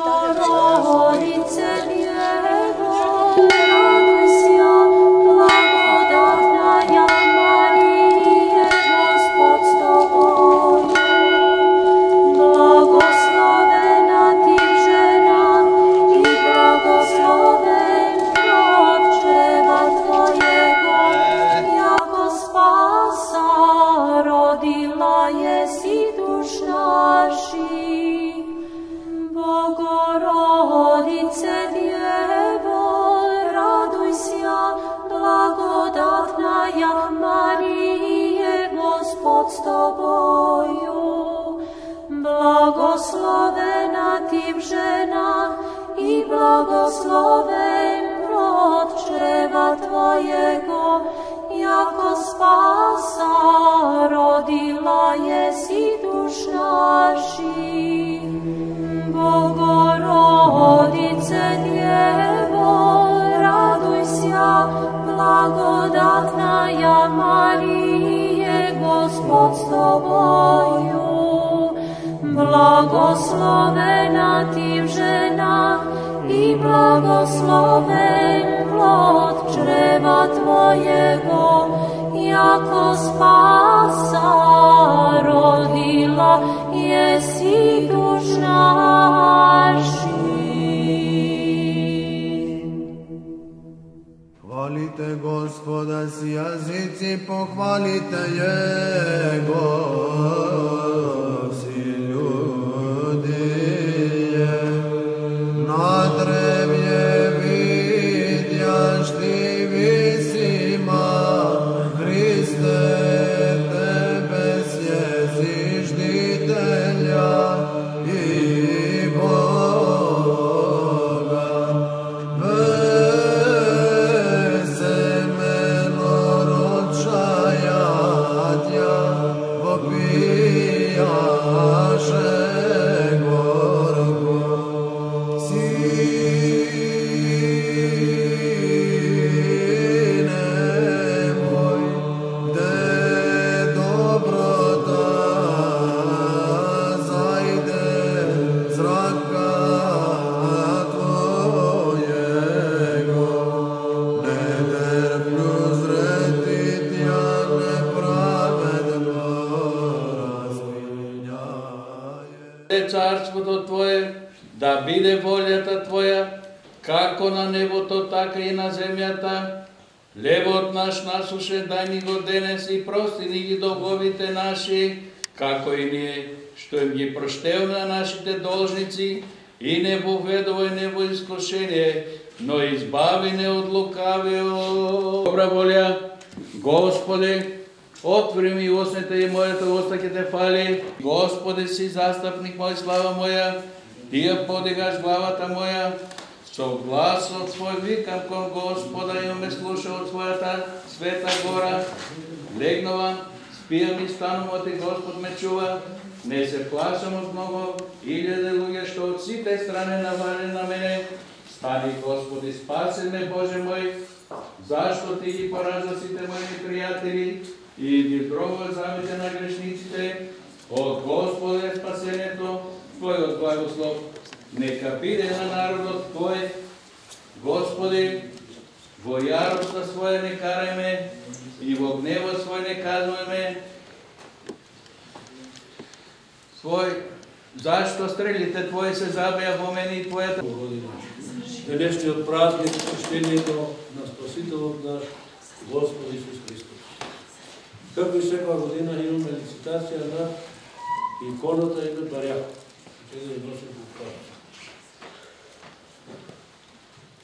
Bogorodice Djevo, radujся, blagodatная Мария, Господь с тобою. Благословена ты в женах, и благословен плод чрева твоего, яко спаса родила еси душ наших. Bogorodice Djevo, radujся, благодатная Мария, Господь с тобою. Благословена ты в женах, и благословен плод чрева твоего, яко спаса родила еси душ наших. Bogorodice Djevo, radujся, благодатная Мария, Господь с тобою. Благословена ты в женах, и благословен плод чрева твоего, яко спаса родила еси душ наших. Hvalite Gospoda, si jazici, pohvalite Jego, si ljudi je. Na drevlje vidjaš ti visima, Hriste, tebe sjeziš žitelja i Boga. Vesemeno rodšajatja, popijaše gorgo. Sine moj, de dobrota zajde zraka tvojego. Ne terplju zretit ja nepravedno razvinjaje. Царството Твое, да биде волята Твоя, како на небото, така и на земјата. Левот наш насуше, дај ни го денес и прости ни ги долговите наши, како и ние, што им ги проштеваме на нашите должници, и не воведувај не во искушение, но избави не од лукавиот. Добра волја, Господи, отвори ми устните и мојата уста ќе те фали. Господи, си застапник мој, слава моја, ти ја подигаш главата моја. Со гласот свој викам кон Господа и ме слуша од својата света гора. Легнувам, спијам и станувам, и Господ ме чува. Не се плашам од многу илјаде луѓе што од сите страни навалени на мене. Стани, Господи, спаси ме, Боже мој, зашто ти ги поража сите мои непријатели и ги здробува замите на грешниците. Од Господа е спасението, Твојот благослов. Нека биде на народот Твој. Господи, во јароста своја не карајме и во гневот свој не казвајме. Зашто стрелите Твои се забија во мене и Твојата година. Денешниот празник, крштението на Спасителот наш, Господ Исус Христос. Како и секоја година имаме лицитација на иконата и на барјакот.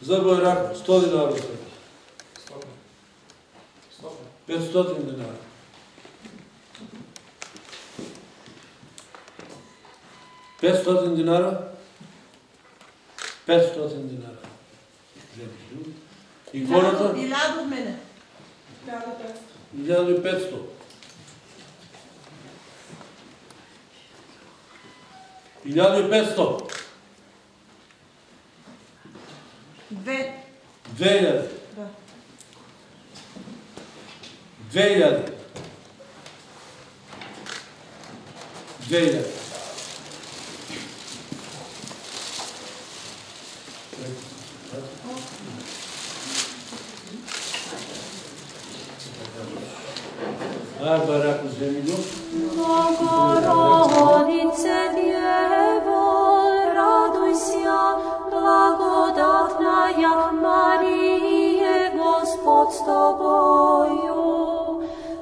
За барјакот 100 динара се. 500 динара. 500 динара. 500 динара. Иконата? 1000 од мене. 1500. 1500. 2000. 2000. Да. 2000. 2000. Bogorodice Djevo, radujся, blagodatnaja Marije, Gospod s tobою.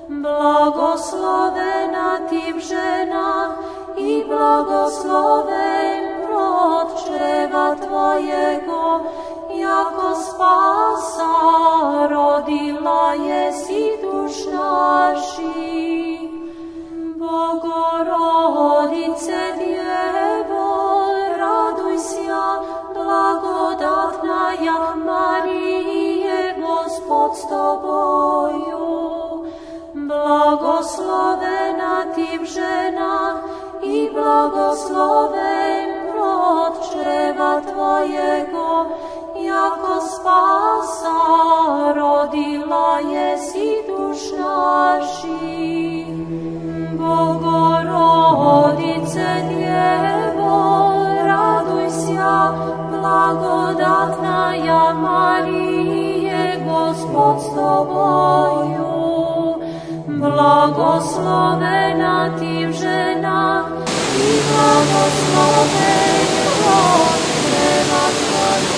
Blagoslovena ti v ženách i blagosloven plod čreva tvojego, jako spasa rodila jesi duš naših. Bogorodice Djevo, radujся, blagodatnaja Marije, Gospod s tobою. Blagoslovena ti v ženách i blagosloven plod čreva tvojego, jako spasa rodila jesi duš naših. Bogorodice Djevo, radujся, blagodatnaja Marije, Gospod s tobою. Blagoslovena ti v ženách i blagosloven plod čreva tvojego.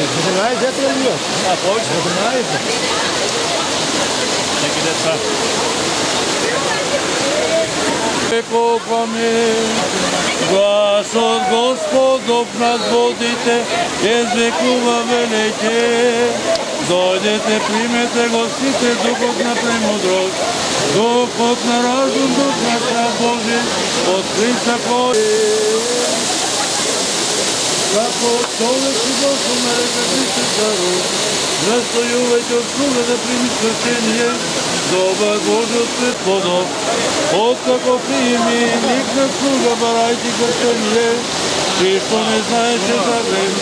Você mais é tranquilo. Ah, pode? Você mais? Tem que deixar. Kopame, glas od Gospodov nas vodite, iz vekova velejte. Dojdete, primete, gostite, duhot na premudrost, duhot na razum, duh na strah Božji, od Krista koji. Kako čovjek i došao na reka Krista caru, nastojuvajte od sluga da primi spasenje, dobar Bože od pred plodov. Od kako primi, nik na sluga barajti kršenje, ti što ne znajeće za vrem,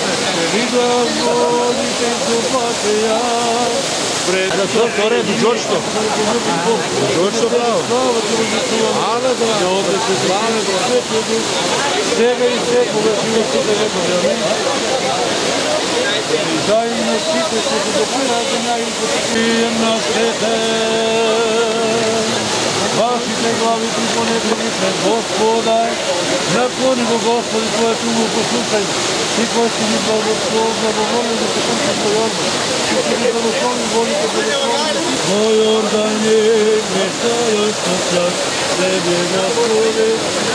vi glas vodite stupate ja. Da to redu, Đorđo. Đorđo pravo. Ale da. Svega i svekoga života da nema vremena. Da i nosite se do preraženja i potijem na svete. Vašite glavi priponedljivi pred Gospoda. Nakloni go Gospodi tvoje tugu poslušaj. Ti koji si mi blagovolio da se kuće svoj odmah. Ti si mi blagoslovni volite blagoslovni. Moj ordan je meštajoj snoćak. Tebe Gospode,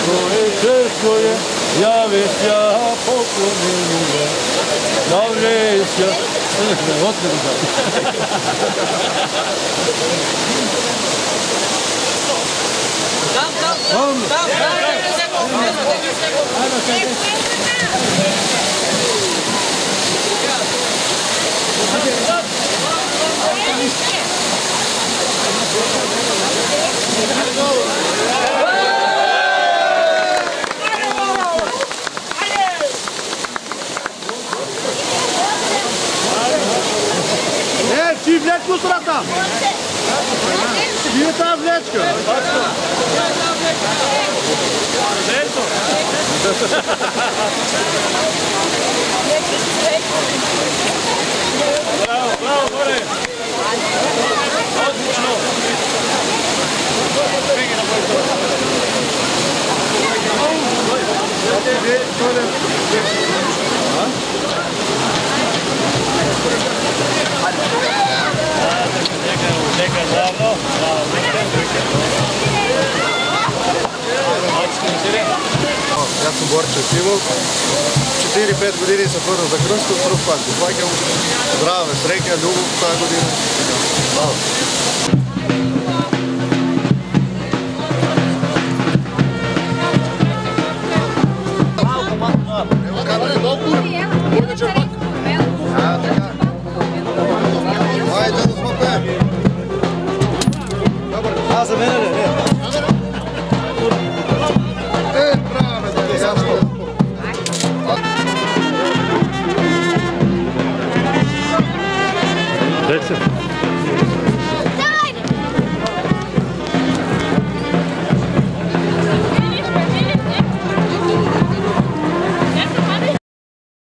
tvoje često je. Javesja poklonjenja. Javesja. Otmeri da. Ti vlečku strata! Gdje je ta vlečka? Vlečko! Bravo, bravo, gore! Odlično! Neka glavno. Ja sam Borče Simov, 4-5 godini sam prvo za Krnsko, prv pak upakam zdrave, sreća, ljubav, ta godina. Hvala. Evo kada je dopur, bude će pak. Ja, така. Ajde, da smo pe. Dobar. A, za mene ne. Bravo, da je jasno. Reci.